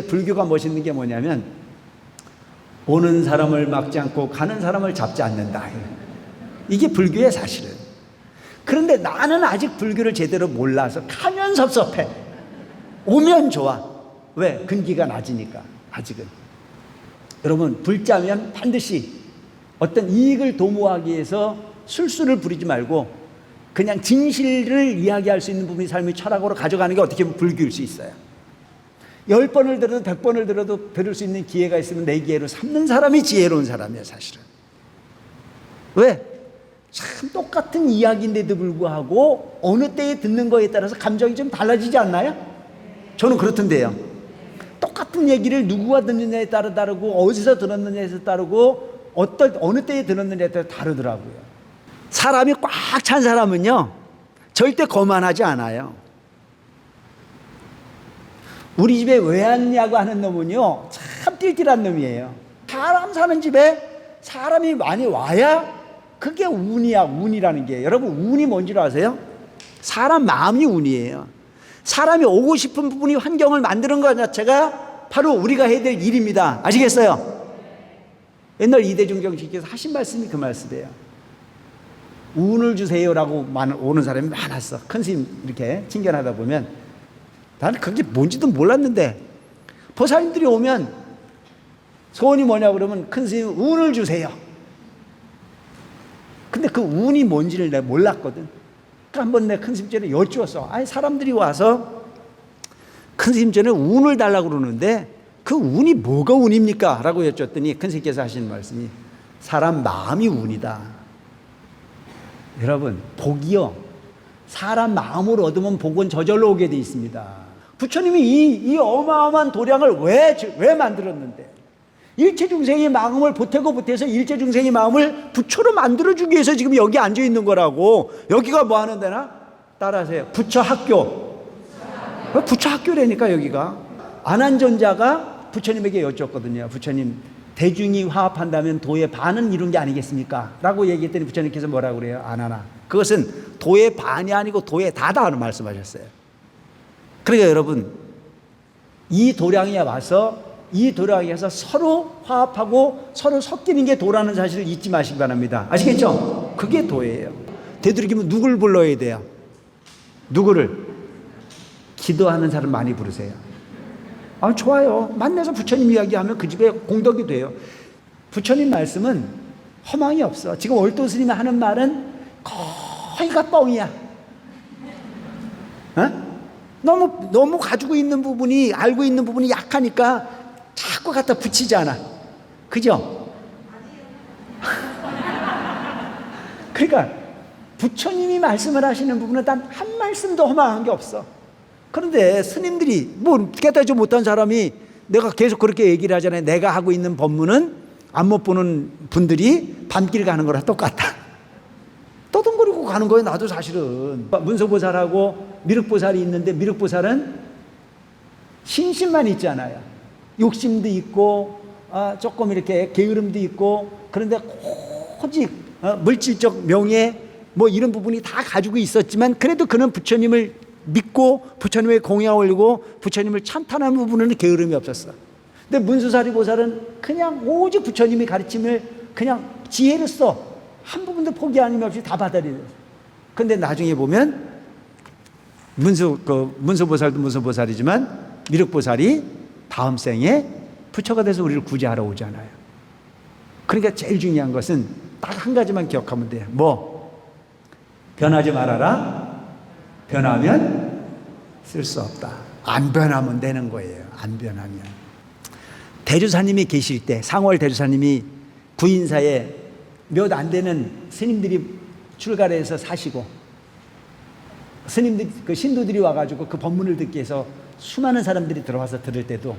불교가 멋있는 게 뭐냐면 오는 사람을 막지 않고 가는 사람을 잡지 않는다. 이게 불교의 사실은. 그런데 나는 아직 불교를 제대로 몰라서 가면 섭섭해. 오면 좋아. 왜? 근기가 낮으니까 아직은. 여러분, 불자면 반드시 어떤 이익을 도모하기 위해서 술수를 부리지 말고 그냥 진실을 이야기할 수 있는 부분이 삶의 철학으로 가져가는 게 어떻게 보면 불교일 수 있어요. 10번을 들어도 100번을 들어도 들을 수 있는 기회가 있으면 내 기회로 삼는 사람이 지혜로운 사람이에요, 사실은. 왜? 참 똑같은 이야기인데도 불구하고 어느 때에 듣는 거에 따라서 감정이 좀 달라지지 않나요? 저는 그렇던데요. 똑같은 얘기를 누구가 듣느냐에 따라 다르고 어디서 들었느냐에 따르고 어느 때에 들었느냐에 따라 다르더라고요. 사람이 꽉 찬 사람은요 절대 거만하지 않아요. 우리 집에 왜 왔냐고 하는 놈은요 참 띨띨한 놈이에요. 사람 사는 집에 사람이 많이 와야 그게 운이야. 운이라는 게, 여러분, 운이 뭔지 아세요? 사람 마음이 운이에요. 사람이 오고 싶은 부분이 환경을 만드는 것 자체가 바로 우리가 해야 될 일입니다. 아시겠어요? 옛날 이대중 정치께서 하신 말씀이 그 말씀이에요. 운을 주세요라고 오는 사람이 많았어. 큰 스님 이렇게 친견하다 보면 나는 그게 뭔지도 몰랐는데 보살님들이 오면 소원이 뭐냐 그러면 큰 스님 운을 주세요. 근데 그 운이 뭔지를 내가 몰랐거든. 그러니까 한번 내가 큰 스님 전에 여쭈었어. 아니, 사람들이 와서 큰 스님 전에 운을 달라고 그러는데 그 운이 뭐가 운입니까? 라고 여쭈었더니 큰 스님께서 하시는 말씀이 사람 마음이 운이다. 여러분, 복이요, 사람 마음으로 얻으면 복은 저절로 오게 돼 있습니다. 부처님이 이 어마어마한 도량을 왜 만들었는데, 일체 중생의 마음을 보태서 일체 중생의 마음을 부처로 만들어주기 위해서 지금 여기 앉아 있는 거라고. 여기가 뭐 하는 데나? 따라하세요. 부처 학교. 부처 학교라니까 여기가. 안한전자가 부처님에게 여쭈었거든요. 부처님, 대중이 화합한다면 도의 반은 이룬 게 아니겠습니까? 라고 얘기했더니 부처님께서 뭐라고 그래요? 안하나, 그것은 도의 반이 아니고 도의 다다라고 말씀하셨어요. 그러니까 여러분, 이 도량이 와서 이 도량에서 서로 화합하고 서로 섞이는 게 도라는 사실을 잊지 마시기 바랍니다. 아시겠죠? 그게 도예요. 되도록이면 누구를 불러야 돼요? 누구를? 기도하는 사람 많이 부르세요. 아, 좋아요. 만나서 부처님 이야기하면 그 집에 공덕이 돼요. 부처님 말씀은 허망이 없어. 지금 월도 스님이 하는 말은 거의가 뻥이야. 어? 너무 가지고 있는 부분이, 알고 있는 부분이 약하니까 자꾸 갖다 붙이잖아. 그죠? 그러니까 부처님이 말씀을 하시는 부분은 단 한 말씀도 허망한 게 없어. 그런데 스님들이 뭐 깨닫지 못한 사람이 내가 계속 그렇게 얘기를 하잖아요. 내가 하고 있는 법문은 안 못 보는 분들이 밤길 가는 거랑 똑같다. 떠덩거리고 가는 거예요. 나도 사실은 문서보살하고 미륵보살이 있는데 미륵보살은 신심만 있잖아요. 욕심도 있고 조금 이렇게 게으름도 있고, 그런데 오직 물질적 명예 뭐 이런 부분이 다 가지고 있었지만 그래도 그는 부처님을 믿고 부처님의 공양 올리고 부처님을 찬탄하는 부분은 게으름이 없었어. 근데 문수사리 보살은 그냥 오직 부처님의 가르침을 그냥 지혜로써 한 부분도 포기 아님 없이 다 받아들여요. 근데 나중에 보면 문수보살도 문수보살이지만 미륵보살이 다음 생에 부처가 돼서 우리를 구제하러 오잖아요. 그러니까 제일 중요한 것은 딱 한 가지만 기억하면 돼요. 뭐? 변하지 말아라. 변하면 쓸 수 없다. 안 변하면 되는 거예요. 안 변하면. 대주사님이 계실 때, 상월 대주사님이 구인사에 몇 안 되는 스님들이 출가해서 사시고, 스님들, 그 신도들이 와가지고 그 법문을 듣기 위해서 수많은 사람들이 들어와서 들을 때도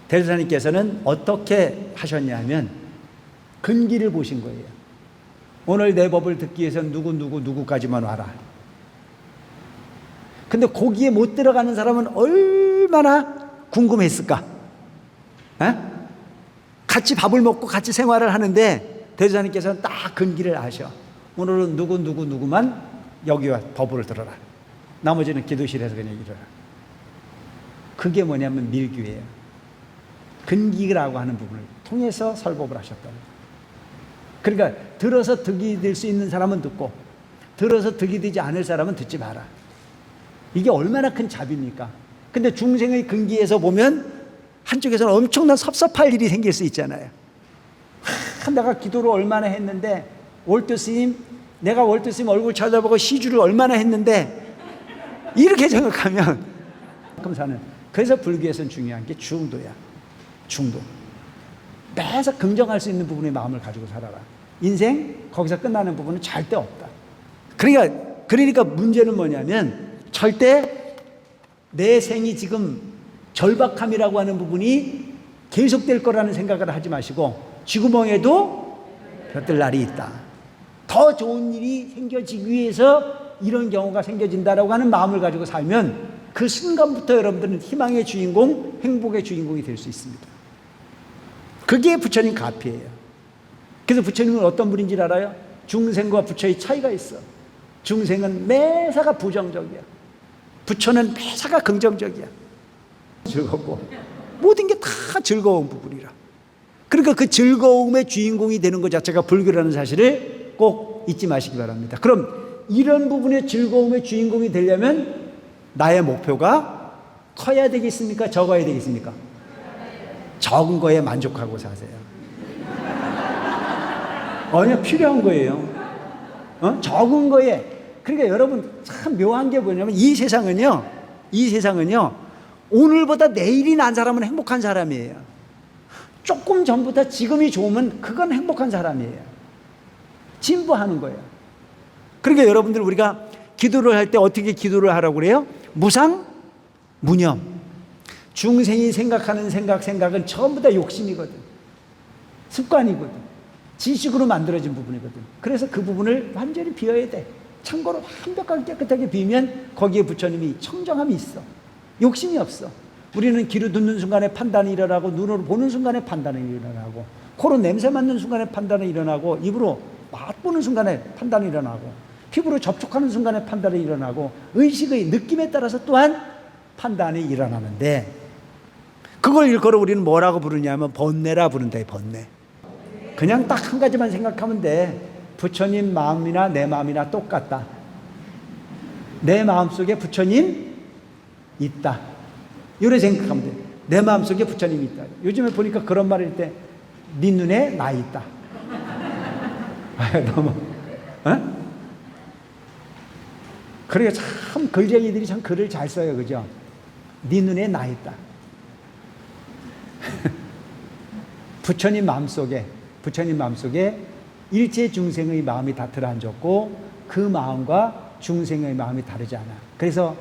대주사님께서는 어떻게 하셨냐 하면 근기를 보신 거예요. 오늘 내 법을 듣기 위해서 누구까지만 와라. 근데 거기에 못 들어가는 사람은 얼마나 궁금했을까? 에? 같이 밥을 먹고 같이 생활을 하는데 대주사님께서는 딱 근기를 아셔. 오늘은 누구만 여기 와 법을 들어라. 나머지는 기도실에서 그냥 일어나. 그게 뭐냐면 밀교예요. 근기라고 하는 부분을 통해서 설법을 하셨다. 그러니까 들어서 득이 될 수 있는 사람은 듣고 들어서 득이 되지 않을 사람은 듣지 마라. 이게 얼마나 큰 자비입니까? 근데 중생의 근기에서 보면 한쪽에서는 엄청난 섭섭할 일이 생길 수 있잖아요. 내가 기도를 얼마나 했는데 내가 월드 스님 얼굴 쳐다보고 시주를 얼마나 했는데 이렇게 생각하면 그래서 불교에서는 중요한 게 중도야. 중도. 매사 긍정할 수 있는 부분의 마음을 가지고 살아라. 인생 거기서 끝나는 부분은 절대 없다. 그러니까 문제는 뭐냐면 절대 내 생이 지금 절박함이라고 하는 부분이 계속될 거라는 생각을 하지 마시고 쥐구멍에도 볕들 날이 있다. 더 좋은 일이 생겨지기 위해서 이런 경우가 생겨진다라고 하는 마음을 가지고 살면 그 순간부터 여러분들은 희망의 주인공, 행복의 주인공이 될 수 있습니다. 그게 부처님 가피예요. 그래서 부처님은 어떤 분인지 알아요? 중생과 부처의 차이가 있어. 중생은 매사가 부정적이야. 부처는 매사가 긍정적이야. 즐겁고 모든 게 다 즐거운 부분이라. 그러니까 그 즐거움의 주인공이 되는 것 자체가 불교라는 사실을 꼭 잊지 마시기 바랍니다. 그럼 이런 부분의 즐거움의 주인공이 되려면 나의 목표가 커야 되겠습니까? 적어야 되겠습니까? 적은 거에 만족하고 사세요. 아니요, 필요한 거예요. 적은 거에. 그러니까 여러분 참 묘한 게 뭐냐면 이 세상은요 오늘보다 내일이 난 사람은 행복한 사람이에요. 조금 전보다 지금이 좋으면 그건 행복한 사람이에요. 진보하는 거예요. 그러니까 여러분들 우리가 기도를 할 때 어떻게 기도를 하라고 그래요? 무상, 무념. 중생이 생각하는 생각은 전부 다 욕심이거든. 습관이거든. 지식으로 만들어진 부분이거든. 그래서 그 부분을 완전히 비워야 돼. 참고로 완벽하게 깨끗하게 비우면 거기에 부처님이 청정함이 있어. 욕심이 없어. 우리는 귀로 듣는 순간에 판단이 일어나고 눈으로 보는 순간에 판단이 일어나고 코로 냄새 맡는 순간에 판단이 일어나고 입으로 맛보는 순간에 판단이 일어나고 피부로 접촉하는 순간에 판단이 일어나고 의식의 느낌에 따라서 또한 판단이 일어나는데 그걸 일컬어 우리는 뭐라고 부르냐면 번뇌라 부른다. 번뇌. 그냥 딱 한 가지만 생각하면 돼. 부처님 마음이나 내 마음이나 똑같다. 내 마음속에 부처님 있다. 이렇게 생각하면 돼. 내 마음속에 부처님이 있다. 요즘에 보니까 그런 말일 때 네 눈에 나 있다. 너무 그러니까 참 글쟁이들이 참 글을 잘 써요. 그죠? 네 눈에 나 있다. 부처님 마음속에 일체 중생의 마음이 다 들어앉았고 그 마음과 중생의 마음이 다르지 않아. 그래서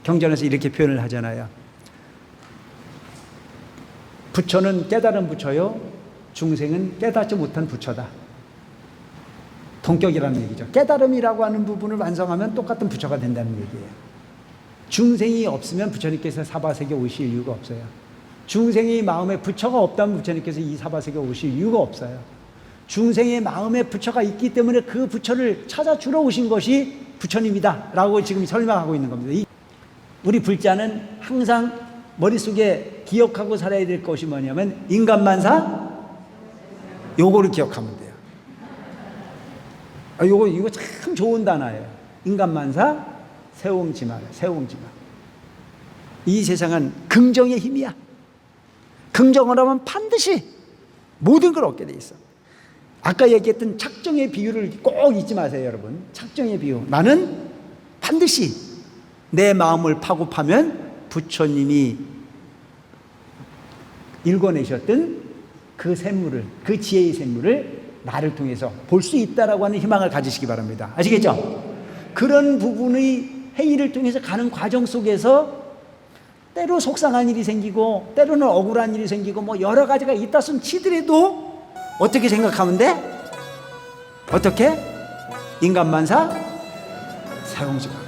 경전에서 이렇게 표현을 하잖아요. 부처는 깨달은 부처요, 중생은 깨닫지 못한 부처다. 동격이라는 얘기죠. 깨달음이라고 하는 부분을 완성하면 똑같은 부처가 된다는 얘기예요. 중생이 없으면 부처님께서 사바세계 오실 이유가 없어요. 중생의 마음에 부처가 없다면 부처님께서 이 사바세계 오실 이유가 없어요. 중생의 마음에 부처가 있기 때문에 그 부처를 찾아주러 오신 것이 부처님이다 라고 지금 설명하고 있는 겁니다. 우리 불자는 항상 머릿속에 기억하고 살아야 될 것이 뭐냐면 인간만사 요거를 기억하면 돼요. 이거 참 좋은 단어예요. 인간만사 세옹지마. 이 세상은 긍정의 힘이야. 긍정을 하면 반드시 모든 걸 얻게 돼 있어. 아까 얘기했던 착정의 비유를 꼭 잊지 마세요, 여러분. 착정의 비유. 나는 반드시 내 마음을 파고 파면 부처님이 읽어내셨던 그 샘물을, 그 지혜의 샘물을 나를 통해서 볼 수 있다라고 하는 희망을 가지시기 바랍니다. 아시겠죠? 그런 부분의 행위를 통해서 가는 과정 속에서 때로 속상한 일이 생기고 때로는 억울한 일이 생기고 뭐 여러 가지가 있다 손 치더라도 어떻게 생각하면 돼? 어떻게? 인간만사 사용지마.